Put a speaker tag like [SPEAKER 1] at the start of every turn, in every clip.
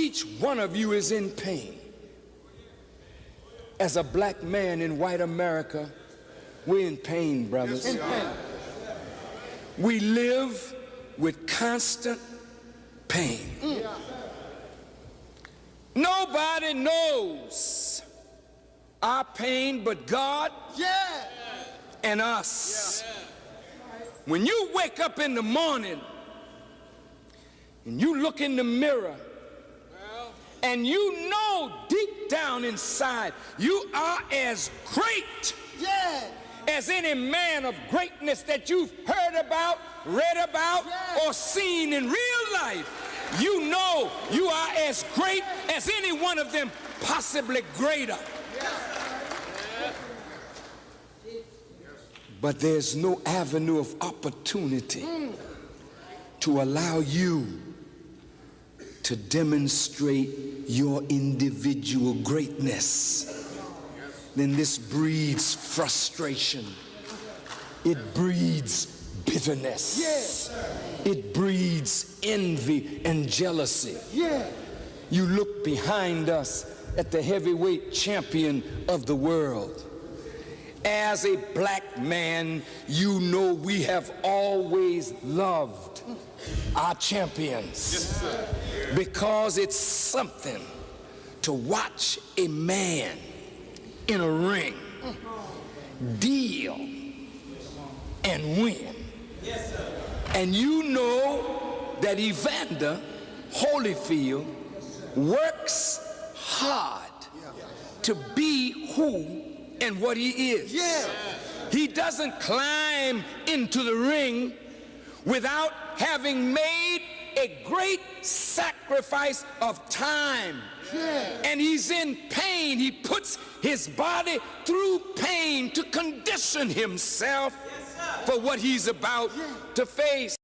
[SPEAKER 1] Each one of you is in pain. As a black man in white America, we're in pain, brothers.
[SPEAKER 2] In pain.
[SPEAKER 1] We live with constant pain. Nobody knows our pain but God and us. When you wake up in the morning and you look in the mirror and you know deep down inside you are as great as any man of greatness that you've heard about, read about, or seen in real life, you know you are as great as any one of them, possibly greater. But there's no avenue of opportunity to allow you to demonstrate your individual greatness. Then this breeds frustration. It breeds bitterness. It breeds envy and jealousy. You look behind us at the heavyweight champion of the world. As a black man, you know we have always loved our champions. Because it's something to watch a man in a ring deal and win. And you know that Evander Holyfield works hard to be who and what he is. He doesn't climb into the ring without having made a great sacrifice of time. And he's in pain. He puts his body through pain to condition himself for what he's about to face.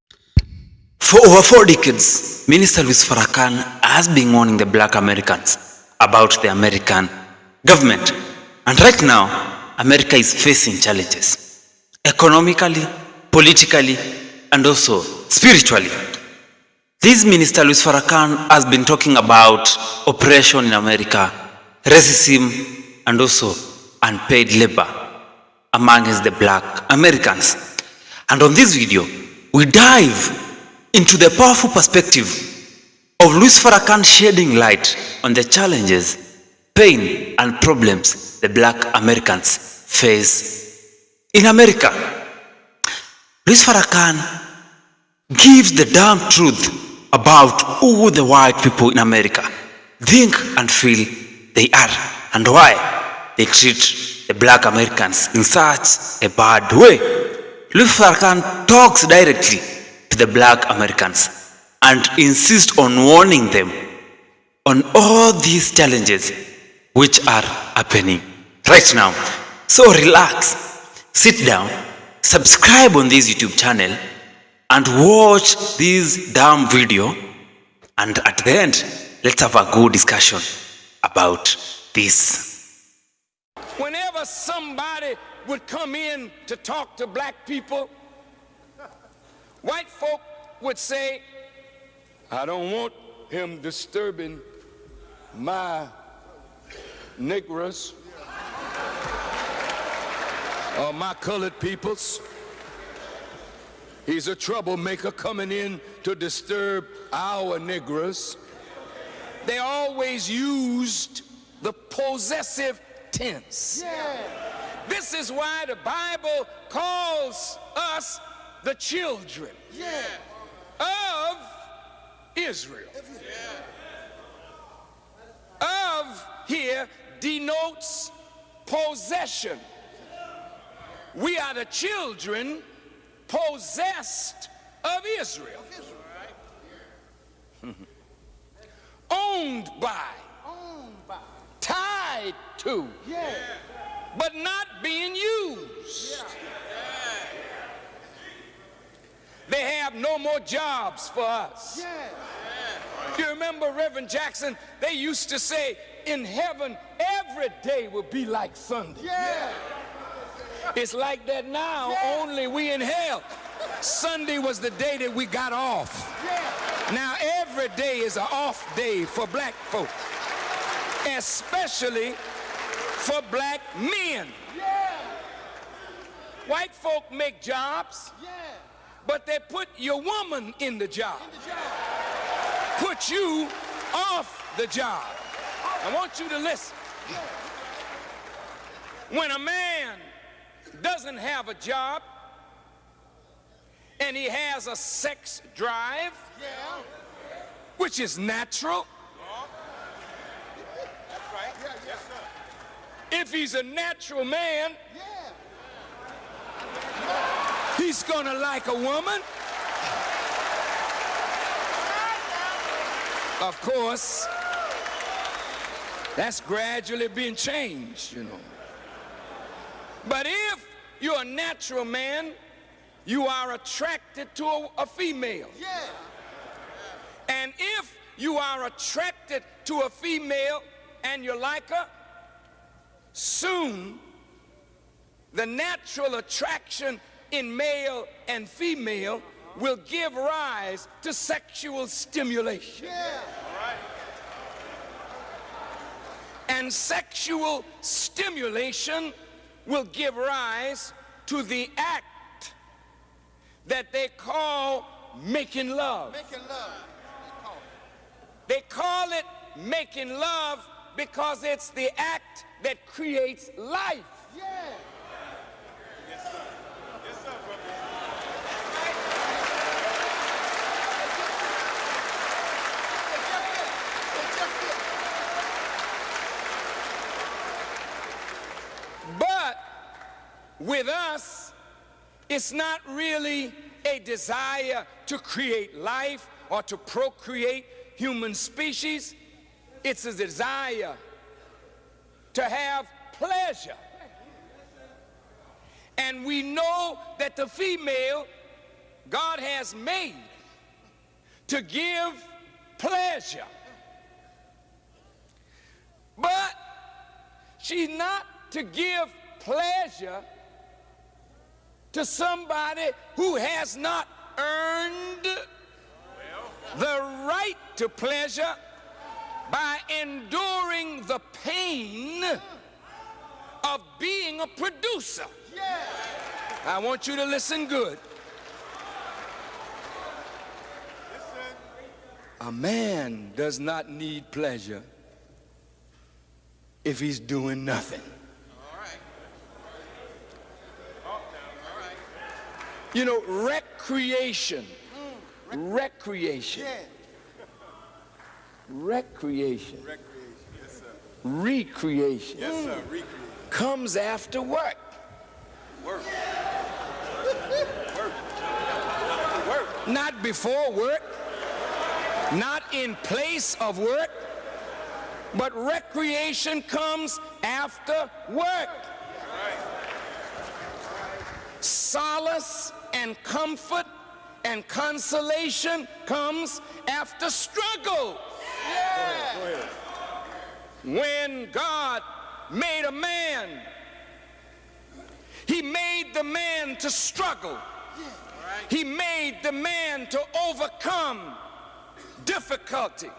[SPEAKER 3] For over 4 decades, Minister Farrakhan has been warning the black Americans about the American government. And right now, America is facing challenges, economically, politically, and also spiritually. This Minister Farrakhan has been talking about oppression in America, racism, and also unpaid labor amongst the black Americans. And on this video, we dive into the powerful perspective of Farrakhan shedding light on the challenges, pain, and problems the black Americans face in America. Farrakhan gives the damn truth about who the white people in America think and feel they are and why they treat the black Americans in such a bad way. Farrakhan talks directly to the black Americans and insists on warning them on all these challenges which are happening right now. So relax, sit down, subscribe on this YouTube channel and watch this damn video, and at the end, let's have a good discussion about this.
[SPEAKER 1] Whenever somebody would come in to talk to black people, white folk would say, I don't want him disturbing my Negroes or my colored peoples. He's a troublemaker coming in to disturb our Negroes. They always used the possessive tense. This is why the Bible calls us the children of Israel. Of here denotes possession. We are the children possessed of Israel. Owned by, tied to, but not being used. They have no more jobs for us. You remember Reverend Jackson? They used to say, in heaven, every day will be like Sunday. It's like that now, only we in hell. Sunday was the day that we got off. Now, every day is an off day for black folk, especially for black men. White folk make jobs, but they put your woman in the job, put you off the job. I want you to listen. When a man doesn't have a job and he has a sex drive, which is natural, if he's a natural man, he's gonna like a woman. Of course, that's gradually being changed, you know. But if you're a natural man, you are attracted to a female. And if you are attracted to a female and you like her, soon the natural attraction in male and female will give rise to sexual stimulation. And sexual stimulation will give rise to the act that they call making love. They call it making love because it's the act that creates life. But with us, it's not really a desire to create life or to procreate human species. It's a desire to have pleasure. And we know that the female God has made to give pleasure. But she's not to give pleasure to somebody who has not earned the right to pleasure by enduring the pain of being a producer. I want you to listen good. A man does not need pleasure if he's doing nothing. You know, recreation. Recreation. Recreation.
[SPEAKER 2] Yes, sir.
[SPEAKER 1] Recreation.
[SPEAKER 2] Yes, sir. Recreation.
[SPEAKER 1] Comes after work.
[SPEAKER 2] Work.
[SPEAKER 1] Not before work. Not in place of work. But recreation comes after work. Solace and comfort and consolation comes after struggle.
[SPEAKER 2] Go ahead.
[SPEAKER 1] When God made a man, he made the man to struggle. He made the man to overcome difficulty.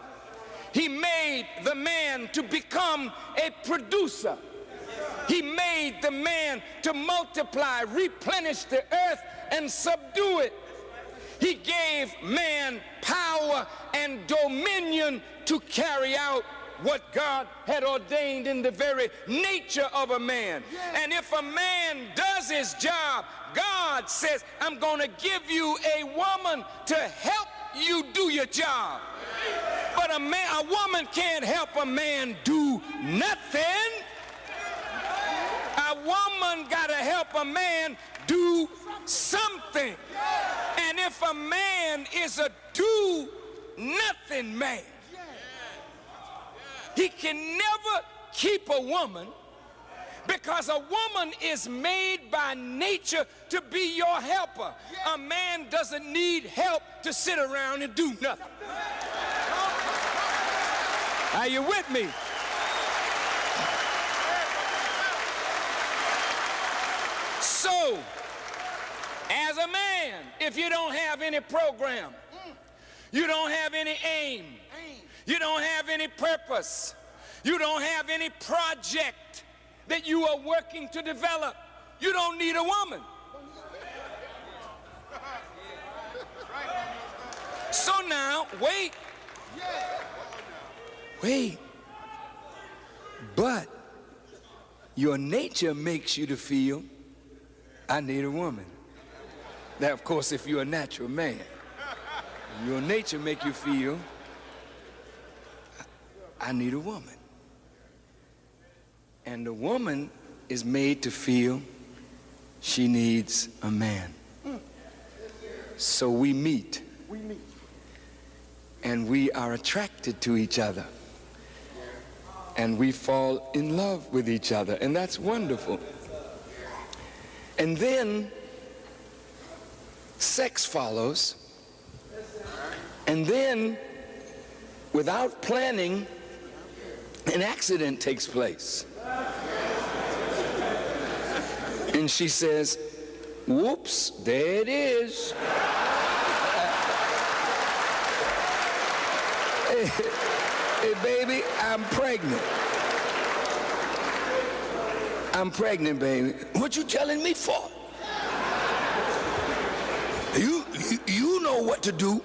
[SPEAKER 1] He made the man to become a producer. He made the man to multiply, replenish the earth, and subdue it. He gave man power and dominion to carry out what God had ordained in the very nature of a man. And if a man does his job, God says, I'm going to give you a woman to help you do your job. But a woman can't help a man do nothing. A woman got to help a man do something. And if a man is a do-nothing man, he can never keep a woman, because a woman is made by nature to be your helper. A man doesn't need help to sit around and do nothing. Are you with me? So, as a man, if you don't have any program, You don't have any aim. You don't have any purpose. You don't have any project that you are working to develop. You don't need a woman. So now, wait. But your nature makes you to feel, I need a woman. Now, of course, if you're a natural man, your nature make you feel, I need a woman. And the woman is made to feel she needs a man. So we meet. And we are attracted to each other. And we fall in love with each other. And that's wonderful. And then sex follows. And then, without planning, an accident takes place. And she says, whoops, there it is. Hey, baby, I'm pregnant. I'm pregnant, baby. What you telling me for? You know what to do.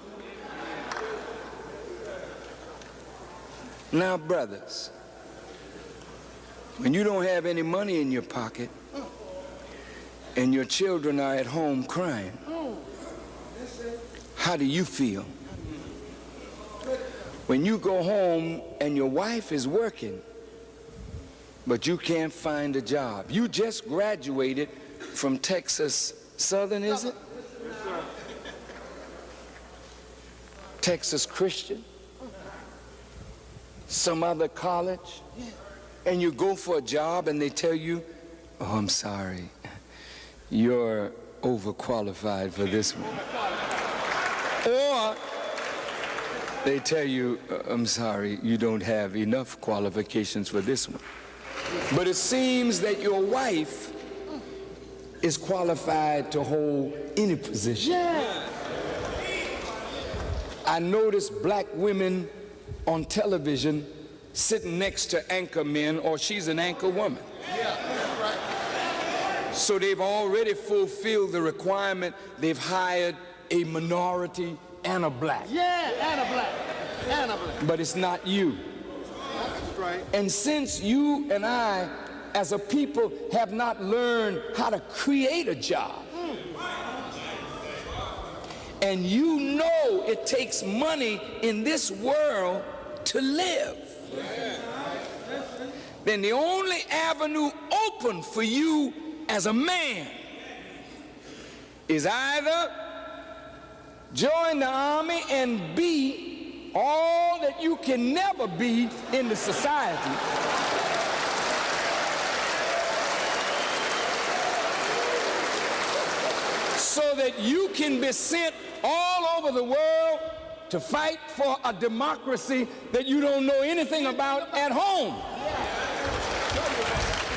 [SPEAKER 1] Now, brothers, when you don't have any money in your pocket and your children are at home crying, how do you feel? When you go home and your wife is working, but you can't find a job. You just graduated from Texas Southern, is it? Texas Christian? Some other college? And you go for a job and they tell you, oh, I'm sorry, you're overqualified for this one. Or they tell you, I'm sorry, you don't have enough qualifications for this one. But it seems that your wife is qualified to hold any position. Yeah. I noticed black women on television sitting next to anchor men, or she's an anchor woman. So they've already fulfilled the requirement. They've hired a minority and a black. And a black. But it's not you. That's right. And since you and I, as a people, have not learned how to create a job, and you know it takes money in this world to live, then the only avenue open for you as a man is either join the army and be all that you can never be in the society, so that you can be sent all over the world to fight for a democracy that you don't know anything about at home.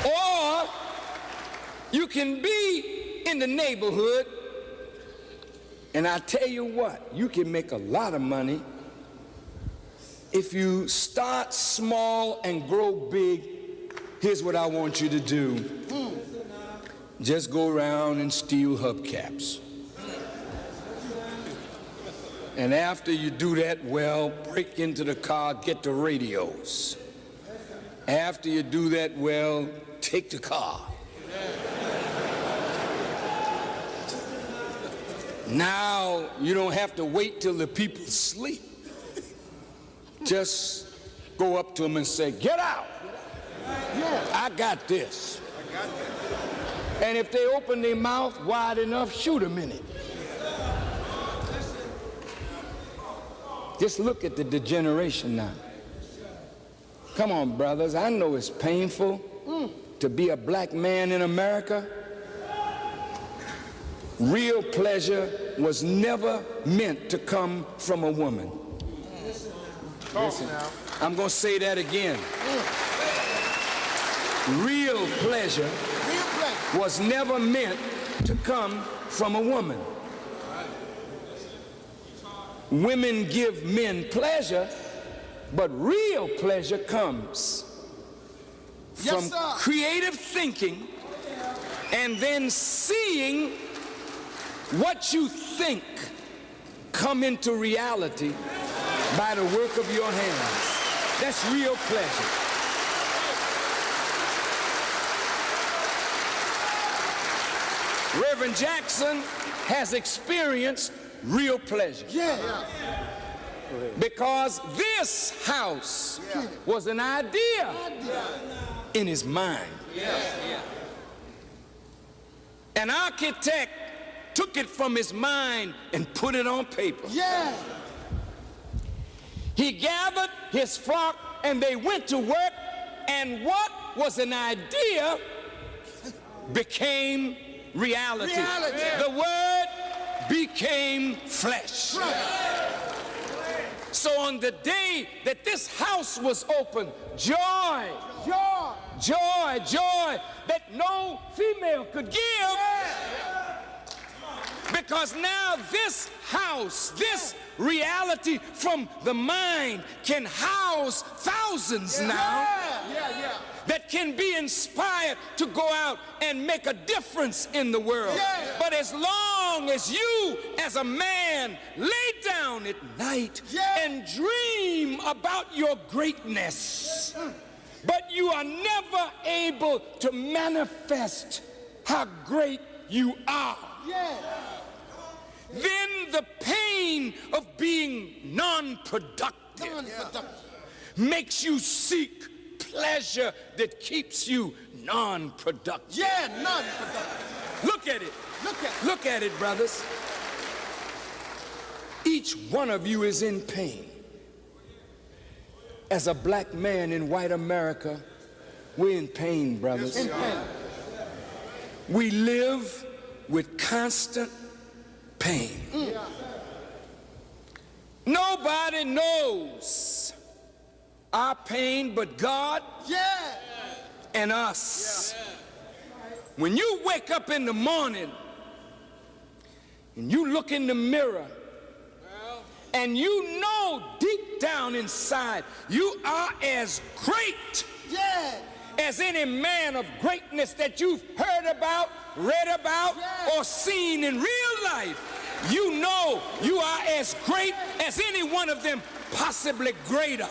[SPEAKER 1] Or you can be in the neighborhood, and I tell you what, you can make a lot of money if you start small and grow big. Here's what I want you to do. Just go around and steal hubcaps. And after you do that, well, break into the car, get the radios. After you do that, well, take the car. Now you don't have to wait till the people sleep. Just go up to them and say, get out. I got this. And if they open their mouth wide enough, shoot them in it. Just look at the degeneration now. Come on, brothers. I know it's painful to be a black man in America. Real pleasure was never meant to come from a woman. Listen, I'm going to say that again. Real pleasure was never meant to come from a woman. Women give men pleasure, but real pleasure comes from creative thinking and then seeing what you think come into reality by the work of your hands. That's real pleasure. Reverend Jackson has experienced real pleasure. Because this house was an idea in his mind. An architect took it from his mind and put it on paper. He gathered his flock and they went to work, and what was an idea became reality. The word became flesh. So on the day that this house was opened, joy that no female could give, because now this house, this reality from the mind can house thousands now that can be inspired to go out and make a difference in the world. But as long as you as a man lay down at night and dream about your greatness, but you are never able to manifest how great you are, then the pain of being non-productive makes you seek pleasure that keeps you non-productive. Non-productive. Look at it. Look at it, brothers. Each one of you is in pain. As a black man in white America, we're in pain, brothers. We live with constant pain. Nobody knows our pain but God and us. When you wake up in the morning and you look in the mirror and you know deep down inside you are as great as any man of greatness that you've heard about, read about, or seen in real life, you know you are as great as any one of them, possibly greater.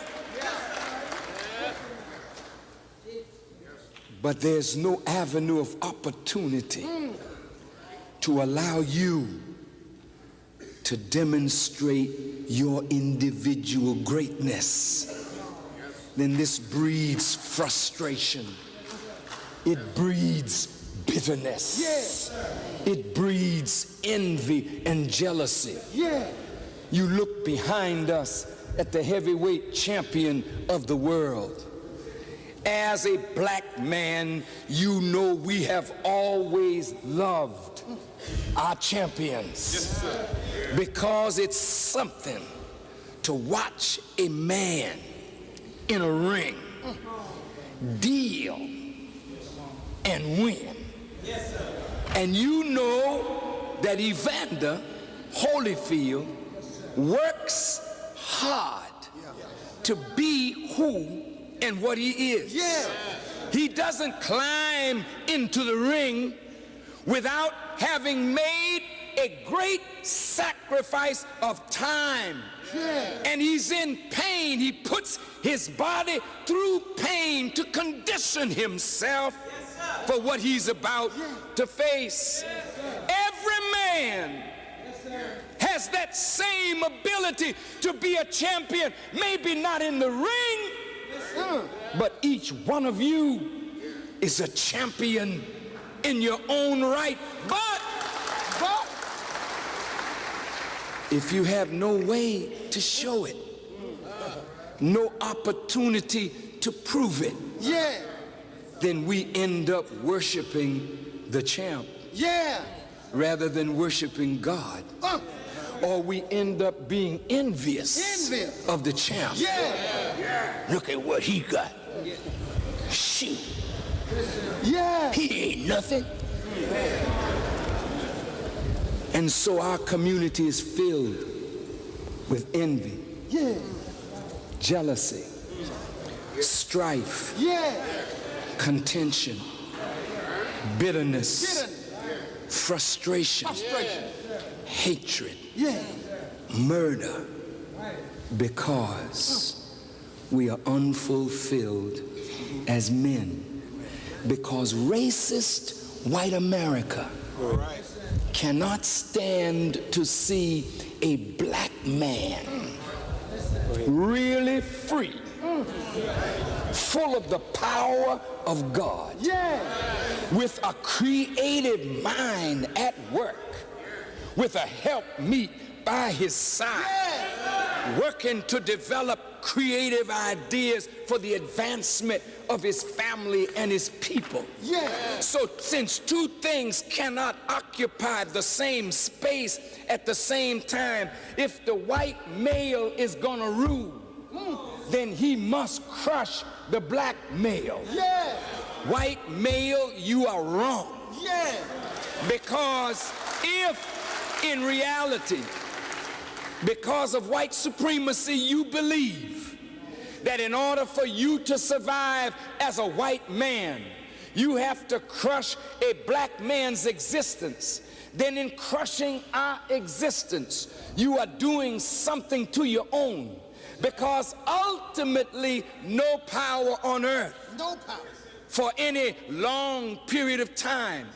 [SPEAKER 1] But there's no avenue of opportunity to allow you to demonstrate your individual greatness. Then this breeds frustration. It breeds bitterness. It breeds envy and jealousy. You look behind us at the heavyweight champion of the world. As a black man, you know we have always loved our champions, because it's something to watch a man in a ring deal and win. And you know that Evander Holyfield works hard to be who and what he is. He doesn't climb into the ring without having made a great sacrifice of time. And he's in pain. He puts his body through pain to condition himself for what he's about to face. Every man has that same ability to be a champion, maybe not in the ring, but each one of you is a champion in your own right. But if you have no way to show it, no opportunity to prove it, then we end up worshiping the champ rather than worshiping God. Or we end up being envious of the champ. Look at what he got. Shoot. He ain't nothing. And so our community is filled with envy, jealousy, strife, contention, bitterness, frustration, hatred, murder, because we are unfulfilled as men. Because racist white America cannot stand to see a black man really free, full of the power of God, with a creative mind at work, with a helpmeet by his side, working to develop creative ideas for the advancement of his family and his people. So since two things cannot occupy the same space at the same time, if the white male is gonna rule, then he must crush the black male. White male, you are wrong. Because if in reality, because of white supremacy, you believe that in order for you to survive as a white man, you have to crush a black man's existence, then in crushing our existence, you are doing something to your own. Because ultimately, no power on earth for any long period of time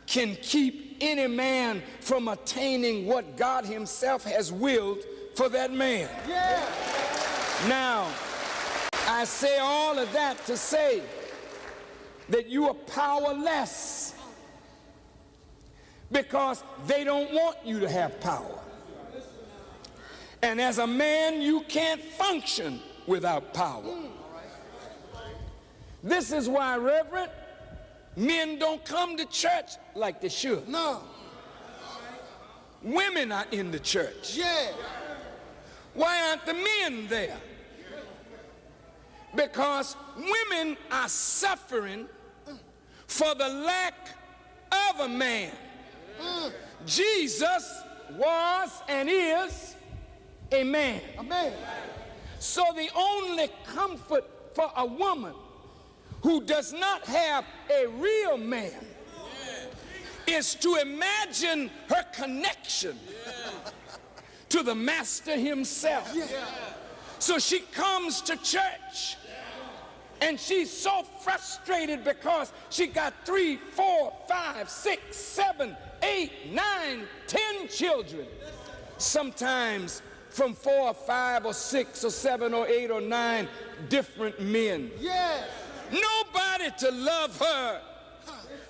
[SPEAKER 1] can keep any man from attaining what God himself has willed for that man. Now, I say all of that to say that you are powerless because they don't want you to have power. And as a man, you can't function without power. This is why, Reverend, men don't come to church like they should. Women are in the church. Why aren't the men there? Because women are suffering for the lack of a man. Jesus was and is a man. So the only comfort for a woman who does not have a real man is to imagine her connection to the master himself. So she comes to church and she's so frustrated because she got 3, 4, 5, 6, 7, 8, 9, 10 children. Sometimes from 4 or 5 or 6 or 7 or 8 or 9 different men. Nobody to love her.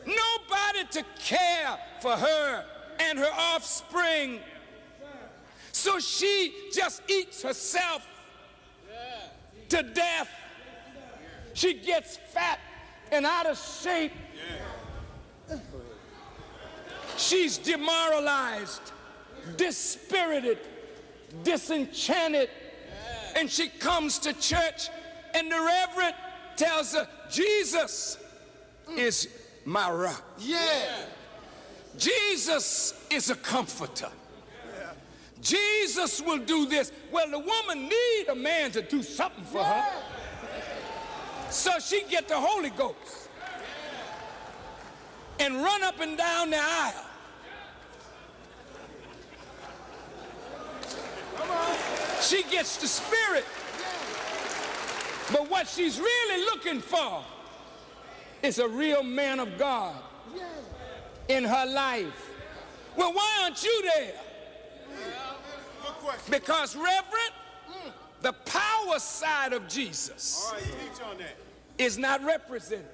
[SPEAKER 1] Nobody to care for her and her offspring. So she just eats herself to death. She gets fat and out of shape. She's demoralized, dispirited, disenchanted. And she comes to church and the reverend tells her, Jesus is my rock. Jesus is a comforter. Jesus will do this. Well, the woman need a man to do something for her. So she get the Holy Ghost and run up and down the aisle. She gets the Spirit. But what she's really looking for is a real man of God in her life. Well, why aren't you there? Because, Reverend, the power side of Jesus is not represented.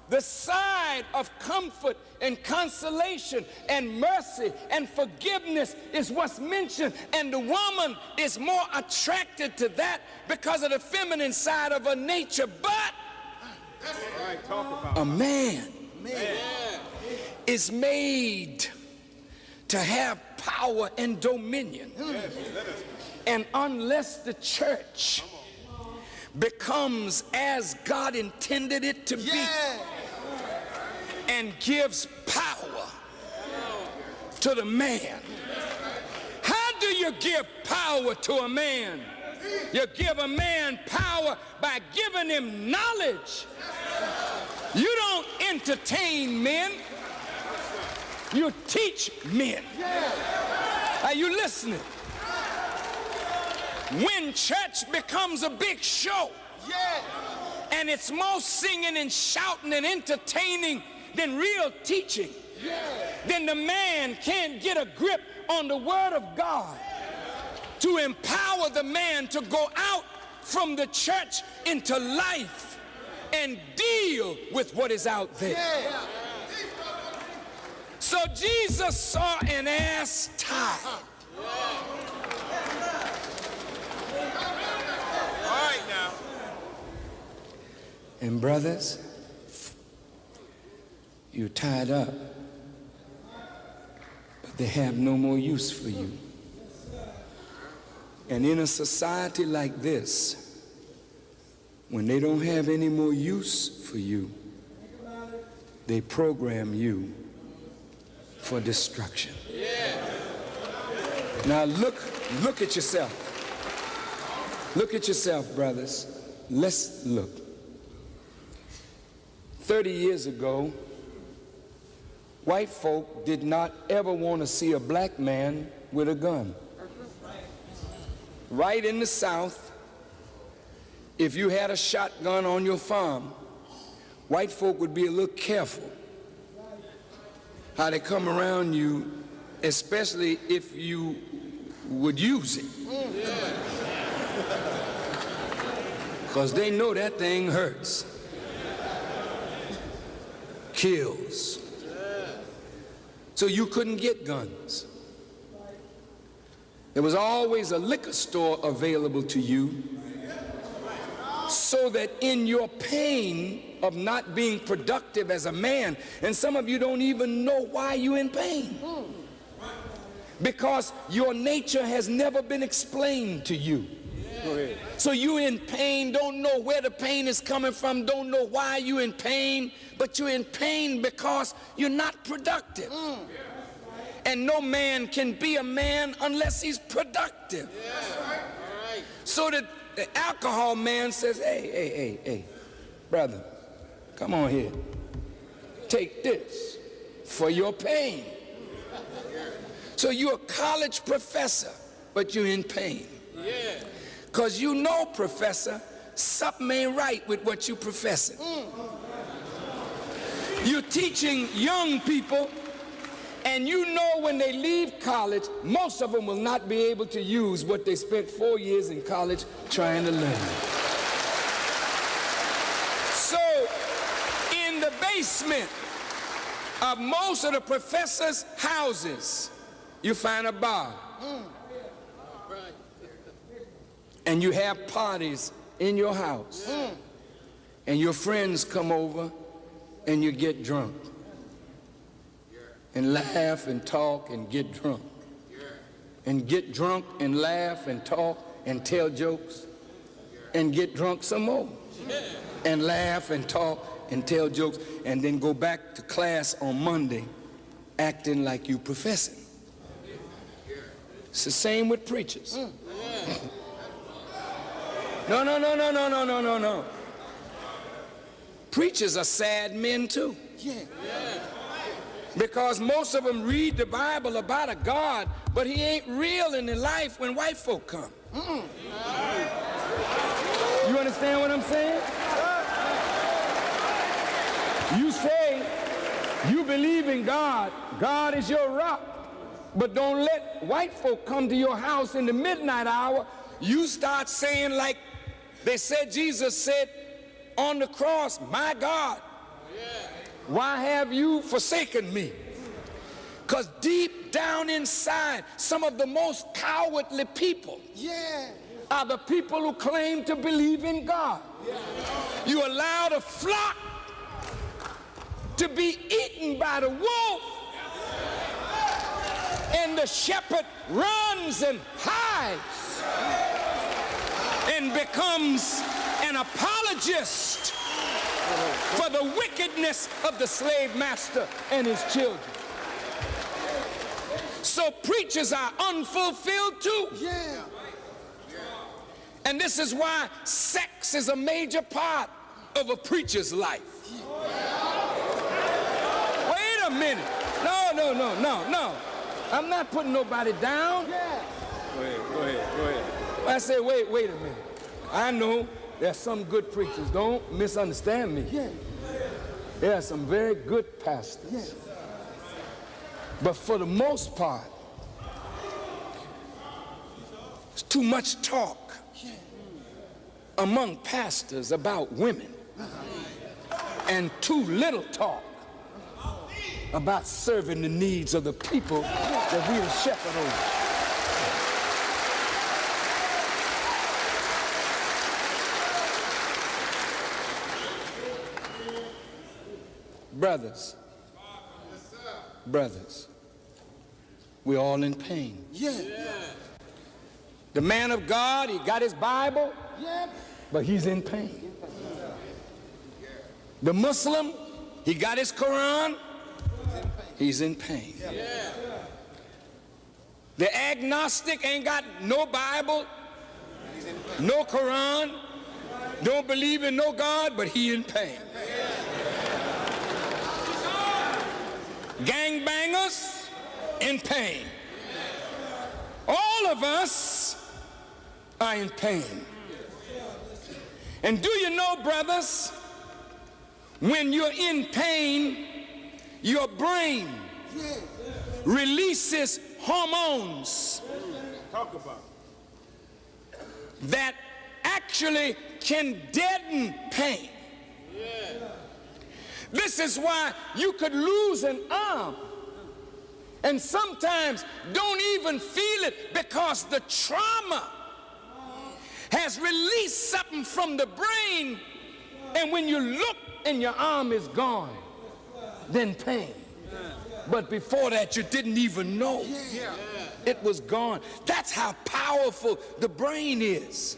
[SPEAKER 1] The side of comfort and consolation and mercy and forgiveness is what's mentioned, and the woman is more attracted to that because of the feminine side of her nature. But a man is made to have power and dominion. And unless the church becomes as God intended it to be and gives power to the man, how do you give power to a man? You give a man power by giving him knowledge. You don't entertain men. You teach men. Are you listening? When church becomes a big show, and it's more singing and shouting and entertaining than real teaching, then the man can't get a grip on the Word of God to empower the man to go out from the church into life and deal with what is out there. So Jesus saw an ass tied.
[SPEAKER 2] All right now.
[SPEAKER 1] And brothers, you're tied up, but they have no more use for you. And in a society like this, when they don't have any more use for you, they program you for destruction. Now look at yourself. Look at yourself, brothers. Let's look. 30 years ago, white folk did not ever want to see a black man with a gun. Right in the South, if you had a shotgun on your farm, white folk would be a little careful how they come around you, especially if you would use it. Because they know that thing hurts, kills. So you couldn't get guns. There was always a liquor store available to you, so that in your pain of not being productive as a man, and some of you don't even know why you're in pain, because your nature has never been explained to you. So you in pain, don't know where the pain is coming from, don't know why you're in pain, but you're in pain because you're not productive. And no man can be a man unless he's productive. So the alcohol man says, hey, brother, come on here. Take this for your pain. So you're a college professor, but you're in pain. Because you know, professor, something ain't right with what you're professing. You're teaching young people, and you know when they leave college, most of them will not be able to use what they spent 4 years in college trying to learn. So, in the basement of most of the professors' houses, you find a bar. And you have parties in your house. And your friends come over and you get drunk. And laugh and talk and get drunk. And get drunk and laugh and talk and tell jokes. And get drunk some more. And laugh and talk and tell jokes. And then go back to class on Monday acting like you professing. It's the same with preachers. No. Preachers are sad men too. Because most of them read the Bible about a God, but he ain't real in their life when white folk come. You understand what I'm saying? You say you believe in God. God is your rock. But don't let white folk come to your house in the midnight hour. You start saying like they said, Jesus said on the cross, my God, why have you forsaken me? Because deep down inside, some of the most cowardly people are the people who claim to believe in God. You allow the flock to be eaten by the wolf, and the shepherd runs and hides and becomes an apologist for the wickedness of the slave master and his children. So preachers are unfulfilled too.
[SPEAKER 2] Yeah.
[SPEAKER 1] And this is why sex is a major part of a preacher's life. Wait a minute. No. I'm not putting nobody down. Go ahead. I say, wait a minute. I know there's some good preachers. Don't misunderstand me. There are some very good pastors. But for the most part, there's too much talk among pastors about women and too little talk about serving the needs of the people that we are shepherd over. Brothers, we're all in pain. The man of God, he got his Bible, but he's in pain. The Muslim, he got his Quran, he's in pain. The agnostic ain't got no Bible, no Quran, don't believe in no God, but he in pain. Gangbangers in pain. All of us are in pain. And do you know, brothers, when you're in pain, your brain releases hormones that actually can deaden pain. This is why you could lose an arm and sometimes don't even feel it because the trauma has released something from the brain, and when you look and your arm is gone, then pain. But before that, you didn't even know it was gone. That's how powerful the brain is.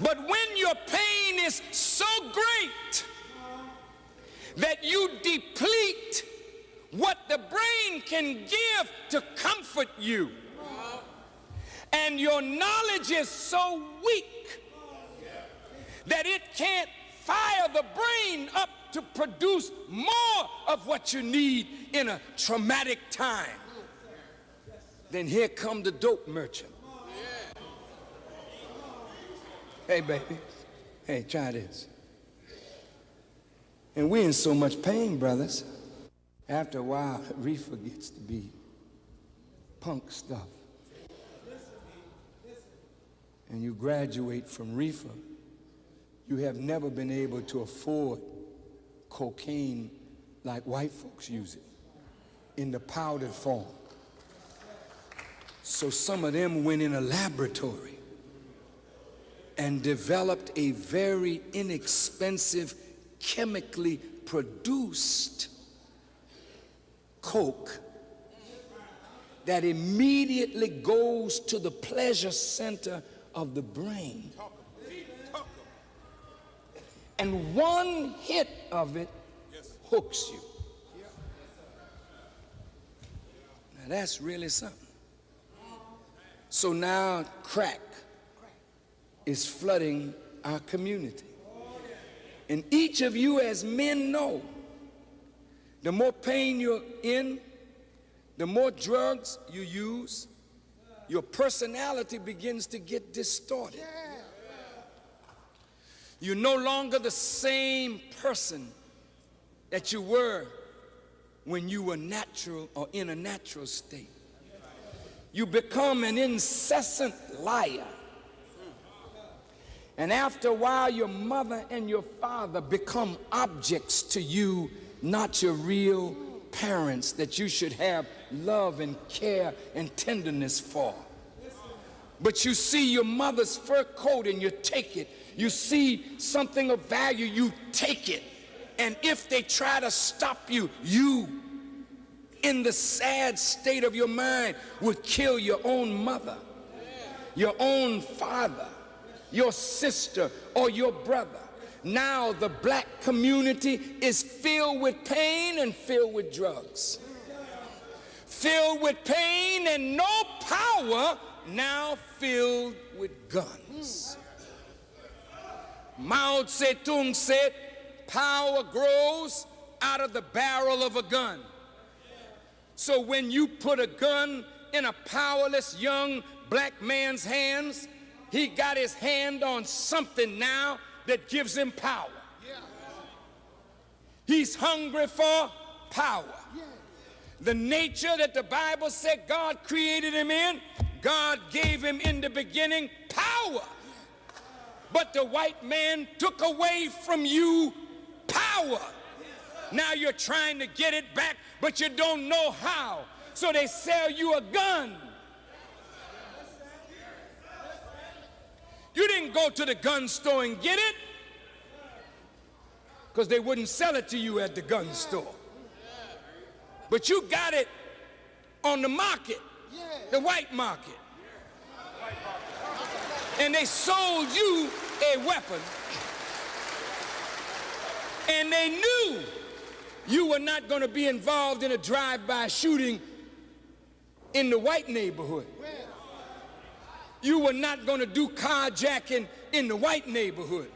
[SPEAKER 1] But when your pain is so great that you deplete what the brain can give to comfort you, and your knowledge is so weak that it can't fire the brain up to produce more of what you need in a traumatic time, then here come the dope merchant. Hey, baby. Hey, try this. And we're in so much pain, brothers. After a while, reefer gets to be punk stuff. And you graduate from reefer, you have never been able to afford cocaine like white folks use it, in the powdered form. So some of them went in a laboratory and developed a very inexpensive, chemically produced coke that immediately goes to the pleasure center of the brain. And one hit of it hooks you. Now that's really something. So now crack is flooding our community. And each of you as men know, the more pain you're in, the more drugs you use, your personality begins to get distorted. You're no longer the same person that you were when you were natural or in a natural state. You become an incessant liar. And after a while, your mother and your father become objects to you, not your real parents that you should have love and care and tenderness for. But you see your mother's fur coat and you take it. You see something of value, you take it. And if they try to stop you, you, in the sad state of your mind, would kill your own mother, your own father, your sister, or your brother. Now the black community is filled with pain and filled with drugs. filled with pain, and no power, now filled with guns. Mao Zedong said, power grows out of the barrel of a gun. So when you put a gun in a powerless young black man's hands, he got his hand on something now that gives him power. He's hungry for power. The nature that the Bible said God created him in, God gave him in the beginning power. But the white man took away from you power. Now you're trying to get it back, but you don't know how. So they sell you a gun. You didn't go to the gun store and get it, because they wouldn't sell it to you at the gun store. But you got it on the market, the white market. And they sold you a weapon. And they knew you were not going to be involved in a drive-by shooting in the white neighborhood. You were not going to do carjacking in the white neighborhood.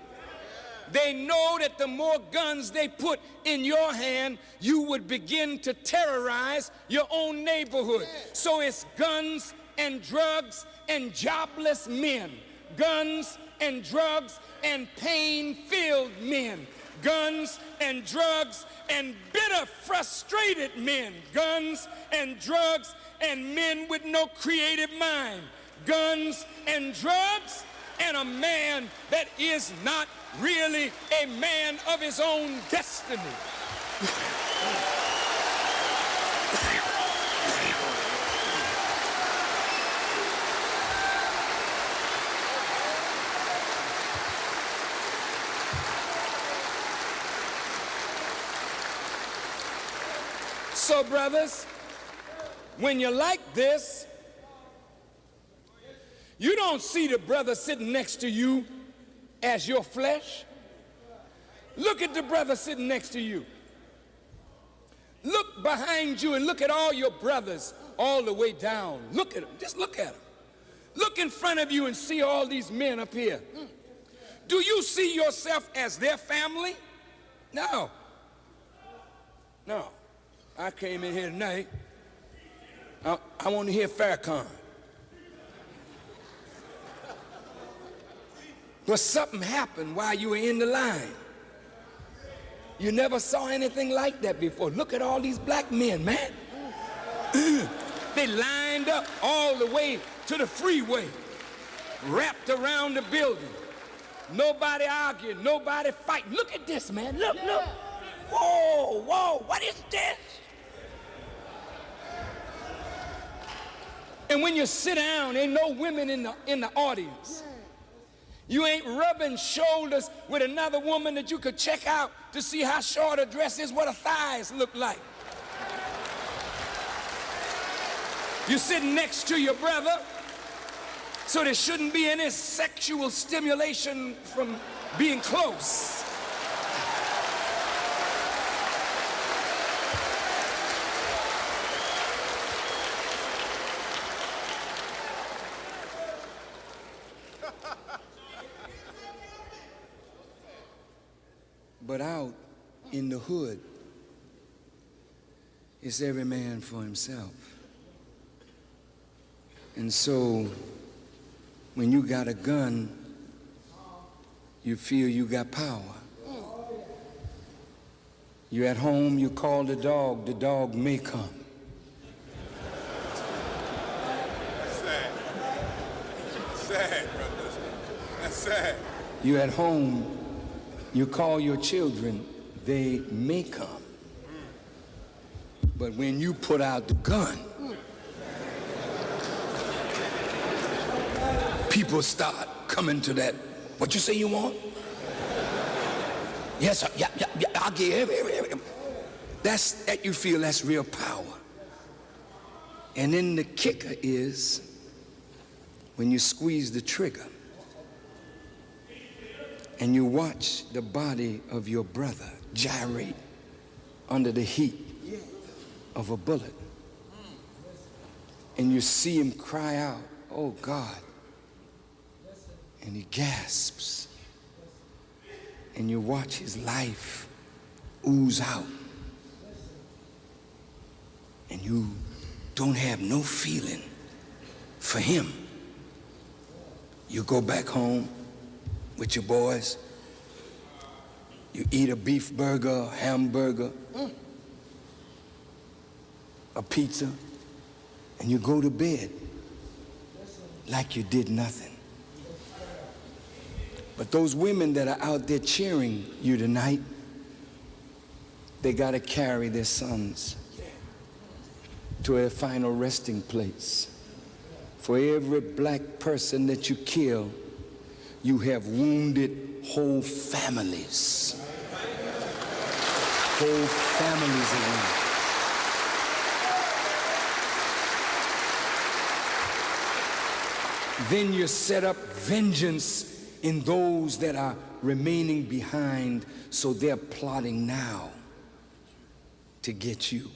[SPEAKER 1] They know that the more guns they put in your hand, you would begin to terrorize your own neighborhood. So it's guns and drugs and jobless men. Guns and drugs and pain-filled men. Guns and drugs and bitter, frustrated men. Guns and drugs and men with no creative mind. Guns and drugs and a man that is not really a man of his own destiny. So, brothers, when you're like this, you don't see the brother sitting next to you as your flesh. Look at the brother sitting next to you. Look behind you and look at all your brothers all the way down. Look at them. Just look at them. Look in front of you and see all these men up here. Do you see yourself as their family? No. No. I came in here tonight. I want to hear Farrakhan. But something happened while you were in the line. You never saw anything like that before. Look at all these black men, man. They lined up all the way to the freeway, wrapped around the building. Nobody arguing, nobody fighting. Look at this, man. Look, look. Whoa, whoa, what is this? And when you sit down, ain't no women in the audience. You ain't rubbing shoulders with another woman that you could check out to see how short her dress is, what her thighs look like. You're sitting next to your brother, so there shouldn't be any sexual stimulation from being close. But out in the hood, it's every man for himself. And so when you got a gun, you feel you got power. You at home, you call the dog may come.
[SPEAKER 2] That's sad. That's sad, brother. That's sad.
[SPEAKER 1] You at home, you call your children, they may come. But when you put out the gun, people start coming to that, what you say you want? Yes, sir. Yeah, I'll give. That you feel that's real power. And then the kicker is when you squeeze the trigger and you watch the body of your brother gyrate under the heat of a bullet. and you see him cry out, "Oh God," and he gasps, and you watch his life ooze out, and you don't have no feeling for him. You go back home with your boys, you eat a beef burger, a hamburger, a pizza, and you go to bed like you did nothing. But those women that are out there cheering you tonight, they got to carry their sons to a final resting place. For every black person that you kill, you have wounded whole families. Whole families of women. Then you set up vengeance in those that are remaining behind, so they're plotting now to get you.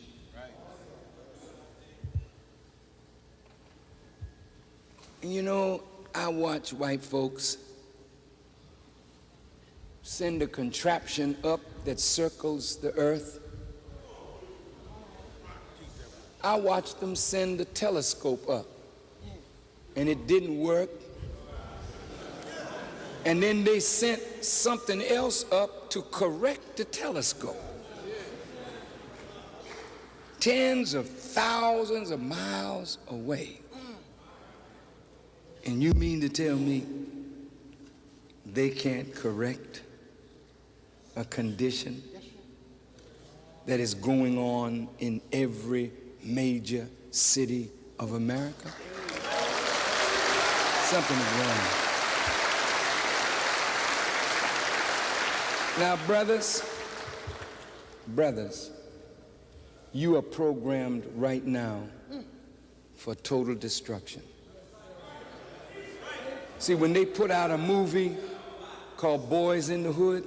[SPEAKER 1] And you know, I watch white folks send a contraption up that circles the earth. I watched them send the telescope up, and it didn't work. And then they sent something else up to correct the telescope. Tens of thousands of miles away. And you mean to tell me they can't correct a condition that is going on in every major city of America? Something is wrong. Now, brothers, you are programmed right now for total destruction. See, when they put out a movie called Boys in the Hood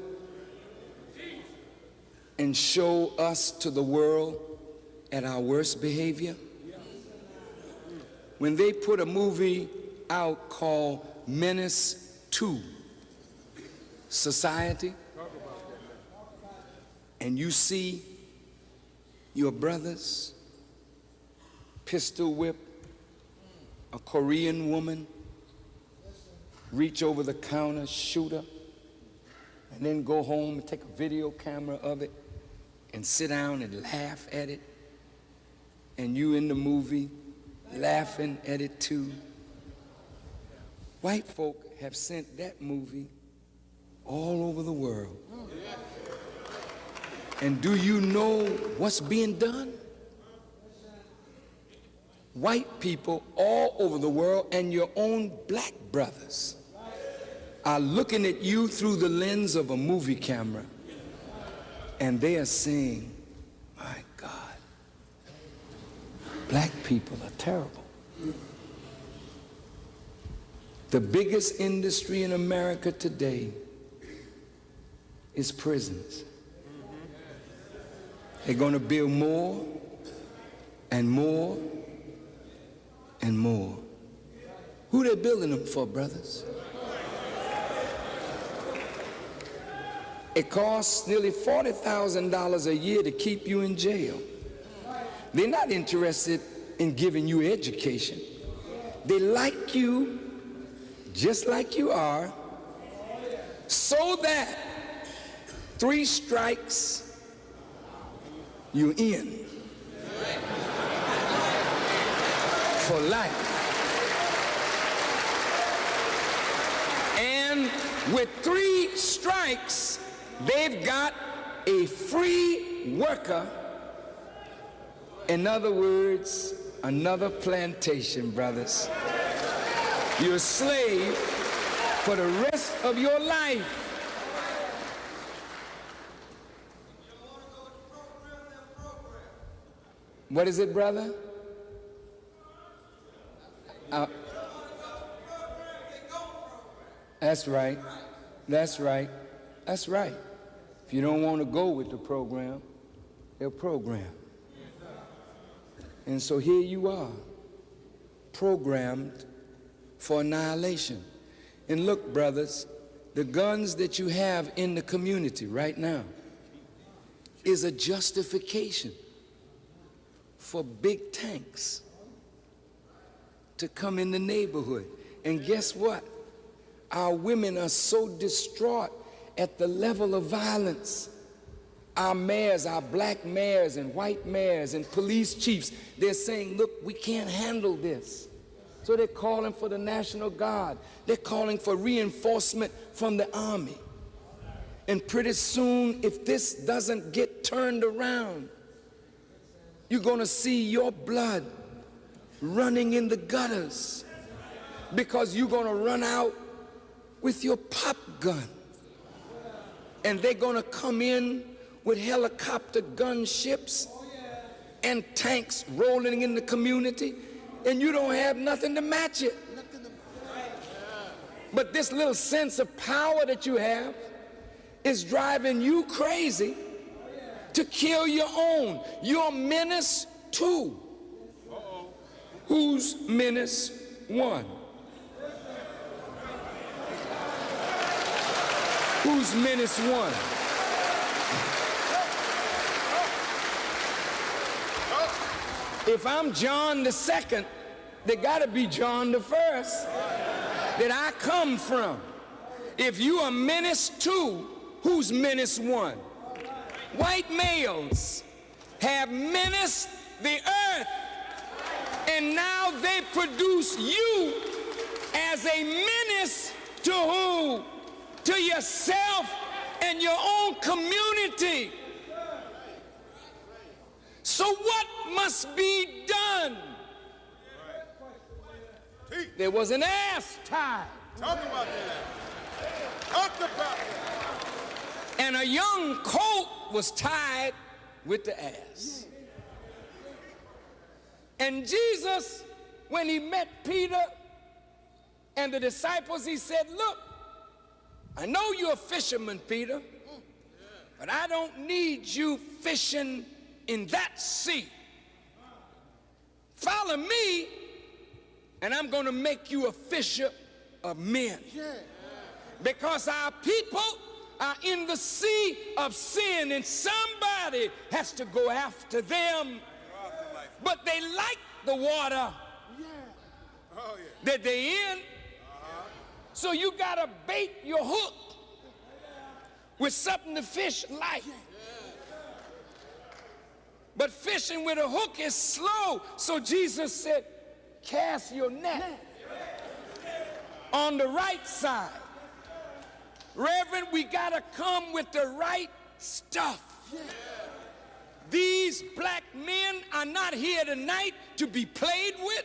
[SPEAKER 1] and show us to the world at our worst behavior, when they put a movie out called Menace to Society, and you see your brothers pistol whip a Korean woman, reach over the counter, shoot her, and then go home and take a video camera of it and sit down and laugh at it, and you in the movie laughing at it too. White folk have sent that movie all over the world. And do you know what's being done? White people all over the world and your own black brothers are looking at you through the lens of a movie camera, and they are saying, "My God, black people are terrible." The biggest industry in America today is prisons. They're going to build more and more and more. Who they building them for, brothers? It costs nearly $40,000 a year to keep you in jail. They're not interested in giving you education. They like you just like you are, so that 3 strikes, you in for life. And with 3 strikes, they've got a free worker. In other words, another plantation, brothers. You're a slave for the rest of your life. What is it, brother? That's right. That's right. That's right. If you don't want to go with the program, they'll program. And so here you are, programmed for annihilation. And look, brothers, the guns that you have in the community right now is a justification for big tanks to come in the neighborhood. And guess what? Our women are so distraught at the level of violence. Our mayors, our black mayors and white mayors and police chiefs, they're saying, look, we can't handle this. So they're calling for the National Guard. They're calling for reinforcement from the Army. And pretty soon, if this doesn't get turned around, you're going to see your blood running in the gutters because you're going to run out with your pop gun. And they're going to come in with helicopter gunships and tanks rolling in the community, and you don't have nothing to match it. But this little sense of power that you have is driving you crazy to kill your own. You're menace two. Who's menace one? Who's menace one? If I'm John the second, there gotta be John the first that I come from. If you are menace two, who's menace one? White males have menaced the earth, and now they produce you as a menace to who? To yourself and your own community. So what must be done? There was an ass tied.
[SPEAKER 2] Talk about that. Talk about that.
[SPEAKER 1] And a young colt was tied with the ass. And Jesus, when he met Peter and the disciples, he said, look, I know you're a fisherman, Peter, but I don't need you fishing in that sea. Follow me, and I'm going to make you a fisher of men. Because our people are in the sea of sin, and somebody has to go after them. But they like the water that they're in. So you got to bait your hook with something the fish like. But fishing with a hook is slow. So Jesus said, cast your net on the right side. Reverend, we got to come with the right stuff. These black men are not here tonight to be played with.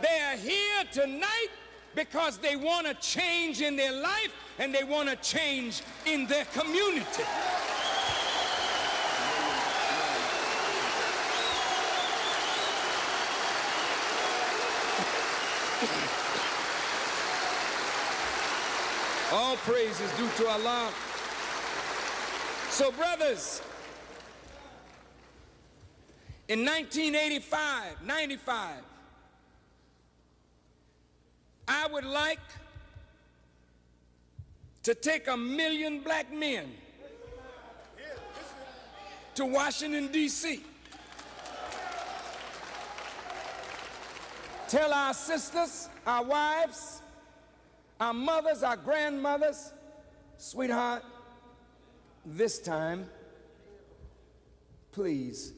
[SPEAKER 1] They are here tonight because they want to change in their life and they want to change in their community. All praise is due to Allah. So, brothers, in 1995, I would like to take 1 million black men to Washington, D.C. Tell our sisters, our wives, our mothers, our grandmothers, sweetheart, this time, please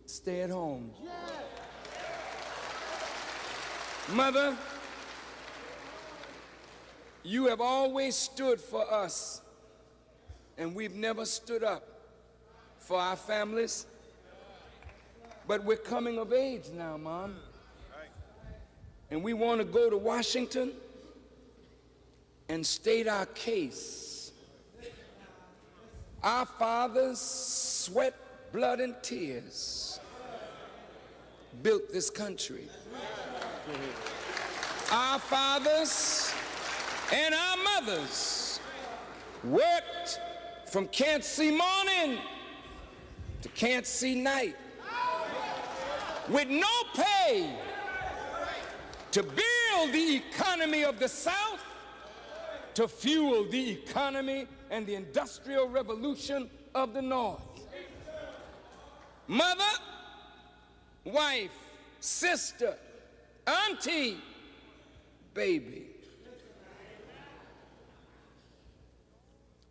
[SPEAKER 1] stay at home. Mother, you have always stood for us, and we've never stood up for our families. But we're coming of age now, Mom. And we want to go to Washington and state our case. Our fathers, sweat, blood, and tears built this country. Our fathers and our mothers worked from can't see morning to can't see night with no pay to build the economy of the South, to fuel the economy and the industrial revolution of the North. Mother, wife, sister, auntie, baby.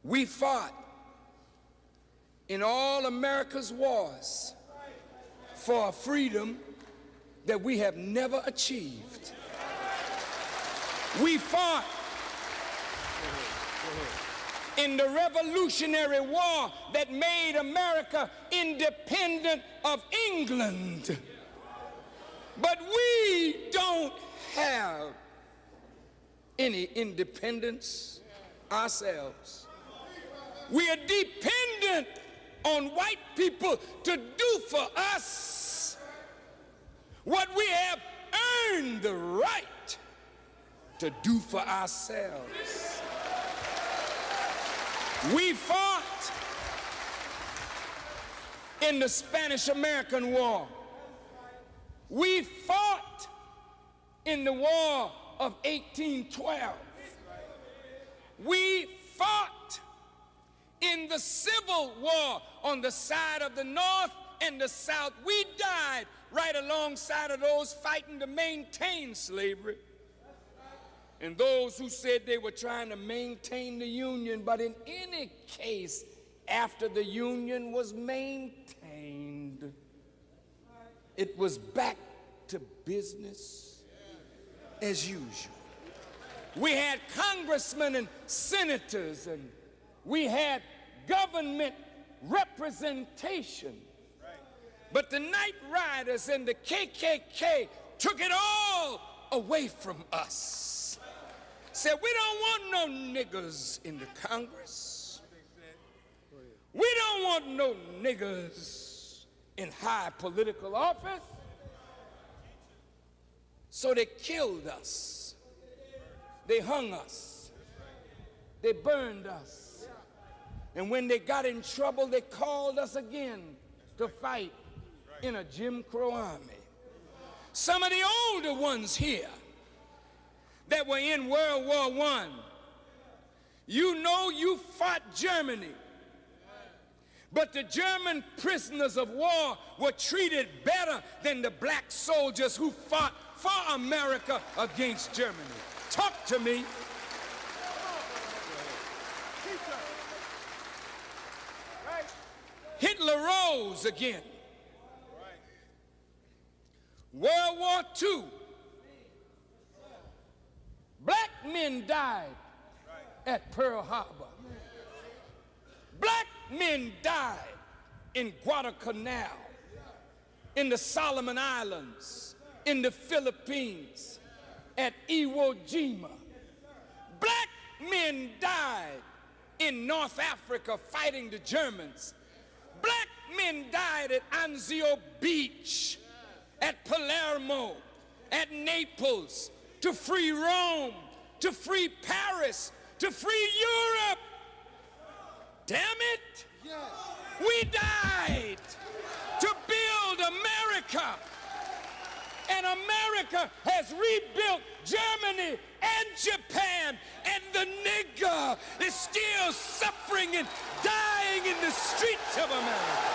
[SPEAKER 1] We fought in all America's wars for a freedom that we have never achieved. We fought in the Revolutionary War that made America independent of England. But we don't have any independence ourselves. We are dependent on white people to do for us what we have earned the right to do for ourselves. We fought in the Spanish-American War. We fought in the War of 1812. We fought in the Civil War on the side of the North and the South. We died right alongside of those fighting to maintain slavery. And those who said they were trying to maintain the Union, but in any case, after the Union was maintained, it was back to business as usual. We had congressmen and senators, and we had government representation. But the Night Riders and the KKK took it all away from us. Said, we don't want no niggers in the Congress. We don't want no niggers in high political office. So they killed us. They hung us. They burned us. And when they got in trouble, they called us again to fight in a Jim Crow army. Some of the older ones here that were in World War I, you know you fought Germany. But the German prisoners of war were treated better than the black soldiers who fought for America against Germany. Talk to me. Hitler rose again. World War II. Black men died at Pearl Harbor. Black men died in Guadalcanal, in the Solomon Islands, in the Philippines, at Iwo Jima. Black men died in North Africa fighting the Germans. Black men died at Anzio Beach, at Palermo, at Naples, to free Rome, to free Paris, to free Europe. Damn it! We died to build America. And America has rebuilt Germany and Japan, and the nigger is still suffering and dying in the streets of America.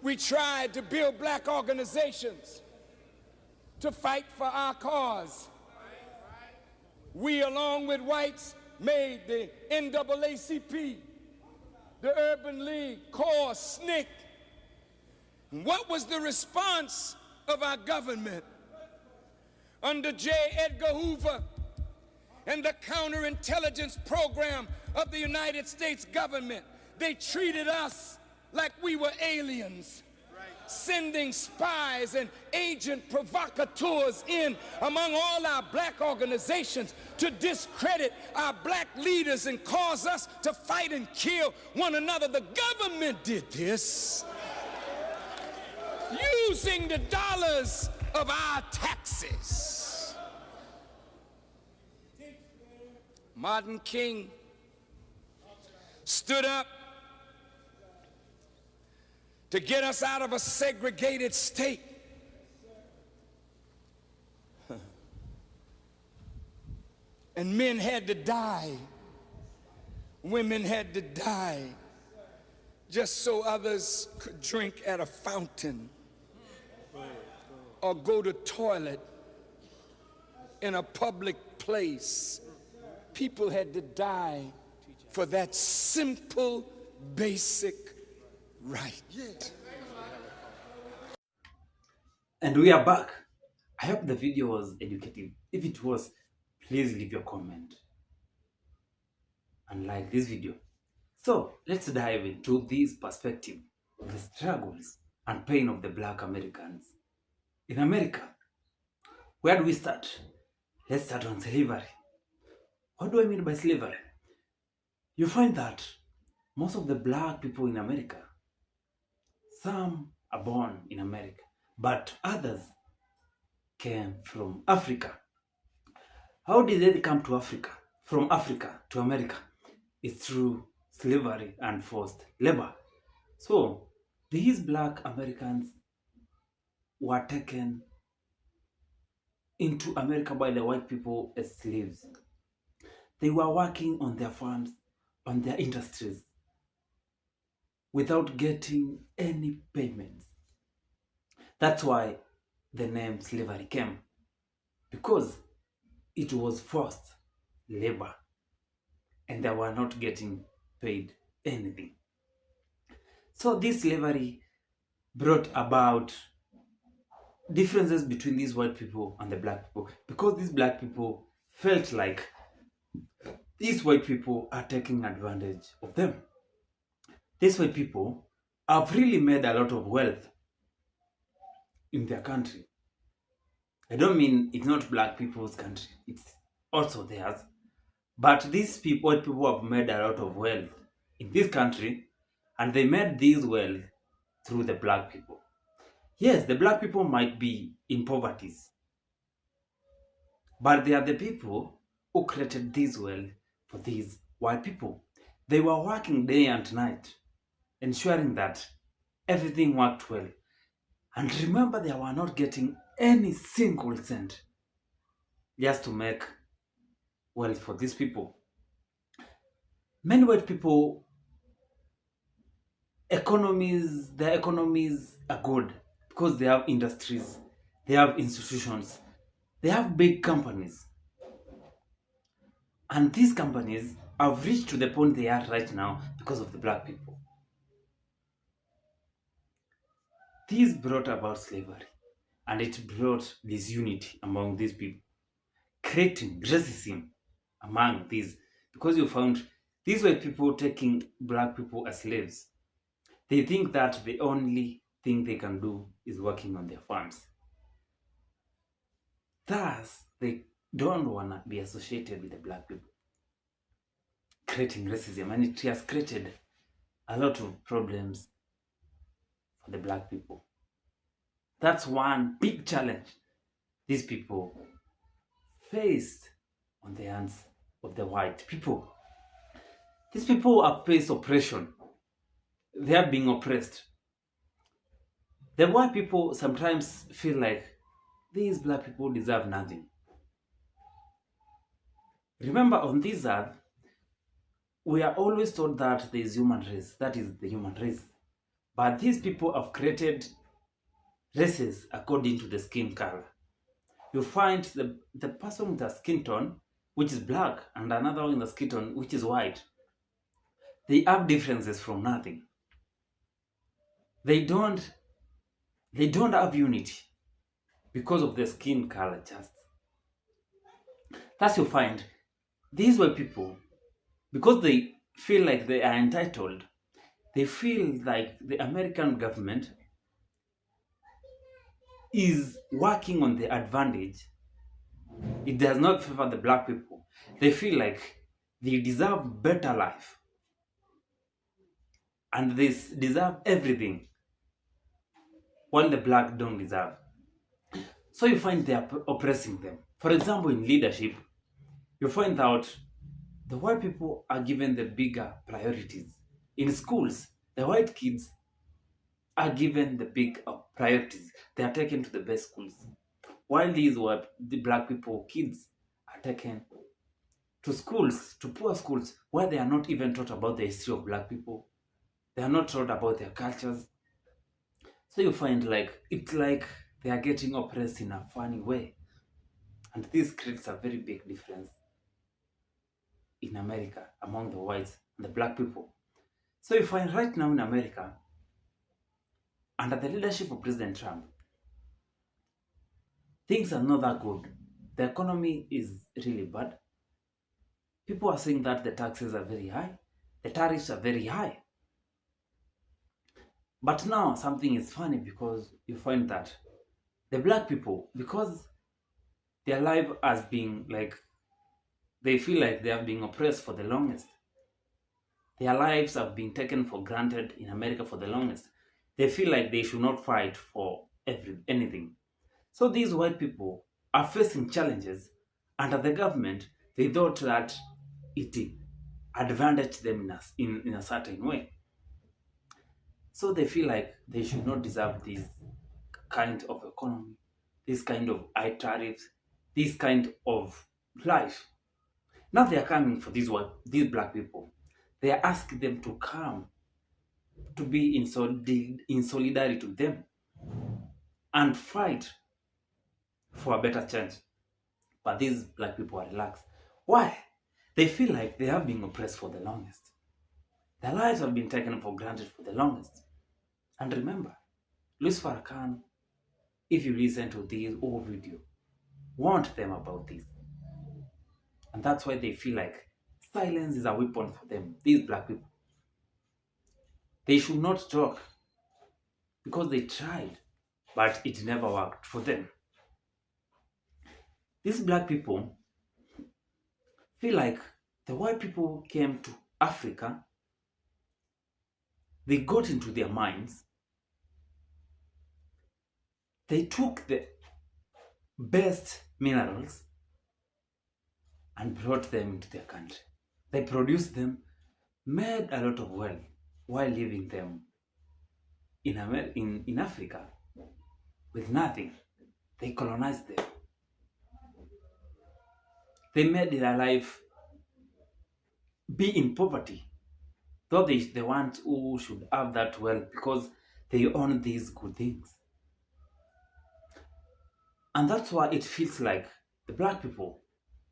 [SPEAKER 1] We tried to build black organizations to fight for our cause. We, along with whites, made the NAACP, the Urban League, CORE, SNCC. And what was the response of our government? Under J. Edgar Hoover and the counterintelligence program of the United States government, they treated us like we were aliens. sending spies and agent provocateurs in among all our black organizations to discredit our black leaders and cause us to fight and kill one another. The government did this using the dollars of our taxes. Martin King stood up to get us out of a segregated state. And men had to die. Women had to die just so others could drink at a fountain or go to toilet in a public place. People had to die for that simple, basic right.
[SPEAKER 3] And we are back. I hope the video was educative. If it was, please leave your comment and like this video. So let's dive into this perspective of the struggles and pain of the black Americans in America. Where do we start? Let's start on slavery. What do I mean by slavery? You find that most of the black people in America, some are born in America, but others came from Africa. How did they come to Africa? From Africa to America? It's through slavery and forced labor. So these black Americans were taken into America by the white people as slaves. They were working on their farms, on their industries, without getting any payments. That's why the name slavery came, because it was forced labor and they were not getting paid anything. So this slavery brought about differences between these white people and the black people, because these black people felt like these white people are taking advantage of them. These white people have really made a lot of wealth in their country. I don't mean it's not black people's country, it's also theirs. But these people, white people, have made a lot of wealth in this country, and they made this wealth through the black people. Yes, the black people might be in poverty, but they are the people who created this wealth for these white people. They were working day and night, ensuring that everything worked well. And remember, they were not getting any single cent just to make wealth for these people. Many white people, their economies are good because they have industries, they have institutions, they have big companies. And these companies have reached to the point they are right now because of the black people. This brought about slavery, and it brought disunity among these people, creating racism among these, because you found these white people taking black people as slaves. They think that the only thing they can do is working on their farms. Thus, they don't want to be associated with the black people, creating racism, and it has created a lot of problems for the black people. That's one big challenge these people faced on the hands of the white people. These people have faced oppression. They are being oppressed. The white people sometimes feel like these black people deserve nothing. Remember, on this earth, we are always told that there is human race, that is the human race. But these people have created races according to the skin color. You find the person with a skin tone, which is black, and another one in the skin tone, which is white. They have differences from nothing. They don't have unity because of the skin color just. Thus you find these white people, because they feel like they are entitled, they feel like the American government is working on the advantage. It does not favor the black people. They feel like they deserve better life and they deserve everything while the black don't deserve. So you find they are oppressing them. For example, in leadership, you find out the white people are given the bigger priorities. In schools, the white kids are given the big priorities. They are taken to the best schools. While the black people, kids, are taken to schools, to poor schools, where they are not even taught about the history of black people. They are not taught about their cultures. So you find it's like they are getting oppressed in a funny way. And this creates a very big difference in America among the whites and the black people. So you find right now in America, under the leadership of President Trump, things are not that good. The economy is really bad. People are saying that the taxes are very high, the tariffs are very high. But now something is funny, because you find that the black people, because their life has been they feel like they have been oppressed for the longest. Their lives have been taken for granted in America for the longest. They feel like they should not fight for anything. So these white people are facing challenges under the government. They thought that it advantaged them in a certain way. So they feel like they should not deserve this kind of economy, this kind of high tariffs, this kind of life. Now they are coming for these black people. They are asking them to come to be in solidarity with them and fight for a better change. But these black people are relaxed. Why? They feel like they have been oppressed for the longest. Their lives have been taken for granted for the longest. And remember, Louis Farrakhan, if you listen to this whole video, warned them about this. And that's why they feel like silence is a weapon for them, these black people. They should not talk, because they tried, but it never worked for them. These black people feel like the white people came to Africa, they got into their minds, they took the best minerals and brought them into their country. They produced them, made a lot of wealth while leaving them in Africa with nothing. They colonized them. They made their life be in poverty. Though they want who should have that wealth because they own these good things. And that's why it feels like the black people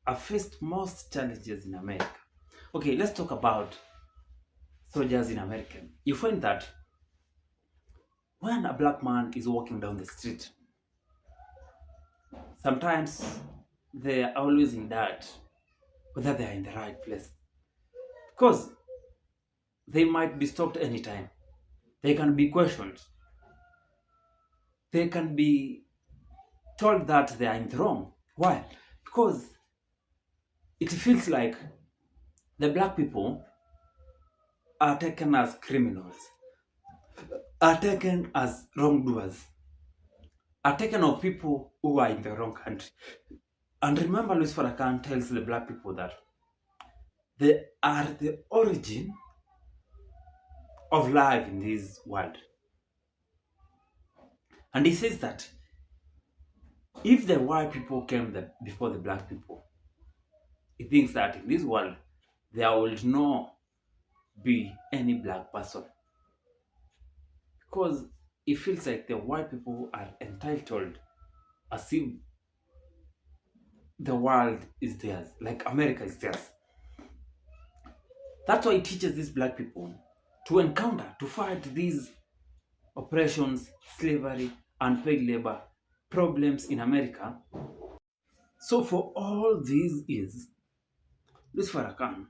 [SPEAKER 3] have faced most challenges in America. Okay, let's talk about soldiers in America. You find that when a black man is walking down the street, sometimes they are always in doubt whether they are in the right place. Because they might be stopped anytime. They can be questioned. They can be told that they are in the wrong. Why? Because it feels like the black people are taken as criminals, are taken as wrongdoers, are taken of people who are in the wrong country. And remember, Louis Farrakhan tells the black people that they are the origin of life in this world. And he says that if the white people came before the black people, he thinks that in this world there will not be any black person. Because it feels like the white people are entitled as if the world is theirs, like America is theirs. That's why he teaches these black people to encounter, to fight these oppressions, slavery, unpaid labor problems in America. So for all these years, Louis Farrakhan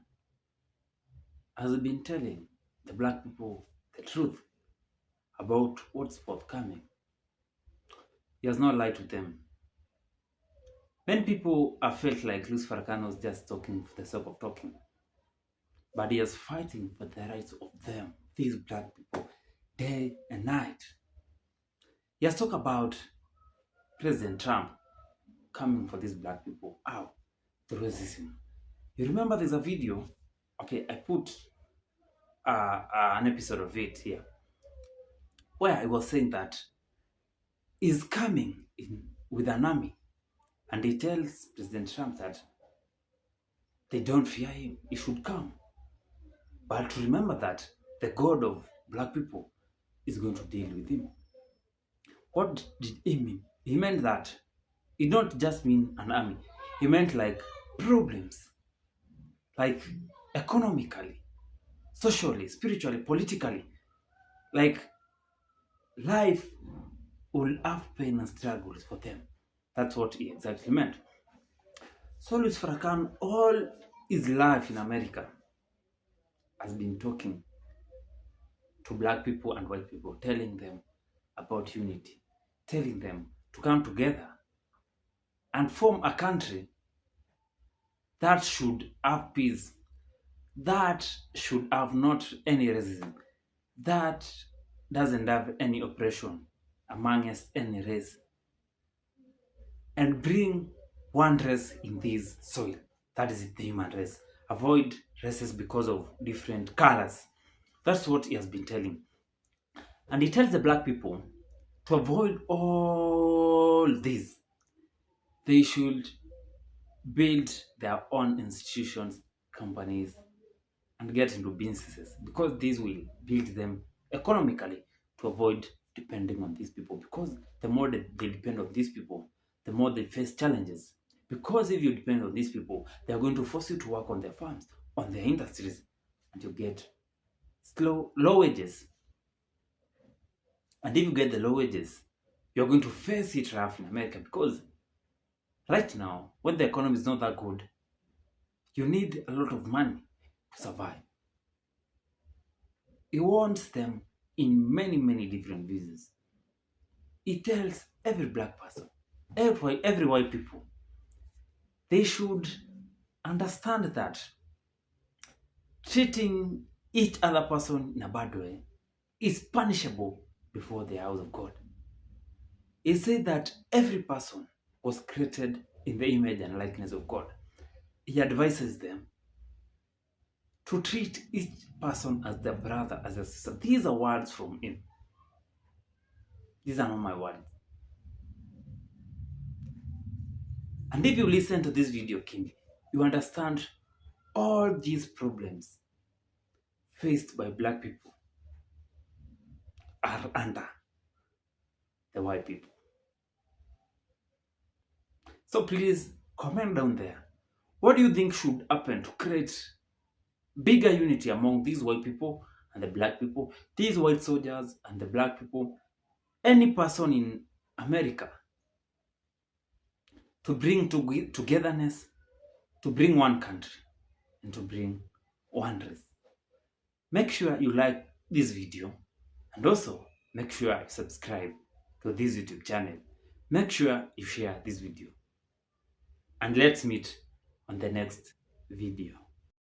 [SPEAKER 3] has been telling the black people the truth about what's forthcoming. He has not lied to them. Many people have felt like Louis Farrakhan was just talking for the sake of talking. But he is fighting for the rights of them, these black people, day and night. He has talked about President Trump coming for these black people out, the racism. You remember there's a video, okay, I put an episode of it here, where I was saying that he's coming in with an army, and he tells President Trump that they don't fear him, he should come. But remember that the God of black people is going to deal with him. What did he mean? He meant that it don't just mean an army. He meant like problems, like economically, socially, spiritually, politically. Like life will have pain and struggles for them. That's what he exactly meant. So Louis Farrakhan, all his life in America, has been talking to black people and white people, telling them about unity, telling them to come together and form a country that should have peace, that should have not any racism, that doesn't have any oppression amongst any race, and bring one race in this soil, that is the human race. Avoid races because of different colors. That's what he has been telling. And he tells the black people to avoid all this. They should build their own institutions, companies, and get into businesses, because this will build them economically to avoid depending on these people. Because the more they depend on these people, the more they face challenges. Because if you depend on these people, they are going to force you to work on their farms, on their industries, and you get low wages. And if you get the low wages, you're going to face it rough in America, because right now, when the economy is not that good, you need a lot of money to survive. He wants them in many, many different businesses. He tells every black person, every white people, they should understand that treating each other person in a bad way is punishable before the house of God. He said that every person was created in the image and likeness of God. He advises them to treat each person as their brother, as a sister. These are words from him. These are not my words. And if you listen to this video keenly, you understand all these problems faced by black people are under the white people. So please comment down there. What do you think should happen to create bigger unity among these white people and the black people, these white soldiers and the black people, any person in America, to bring togetherness, to bring one country, and to bring one race? Make sure you like this video, and also make sure you subscribe to this YouTube channel. Make sure you share this video, and let's meet on the next video.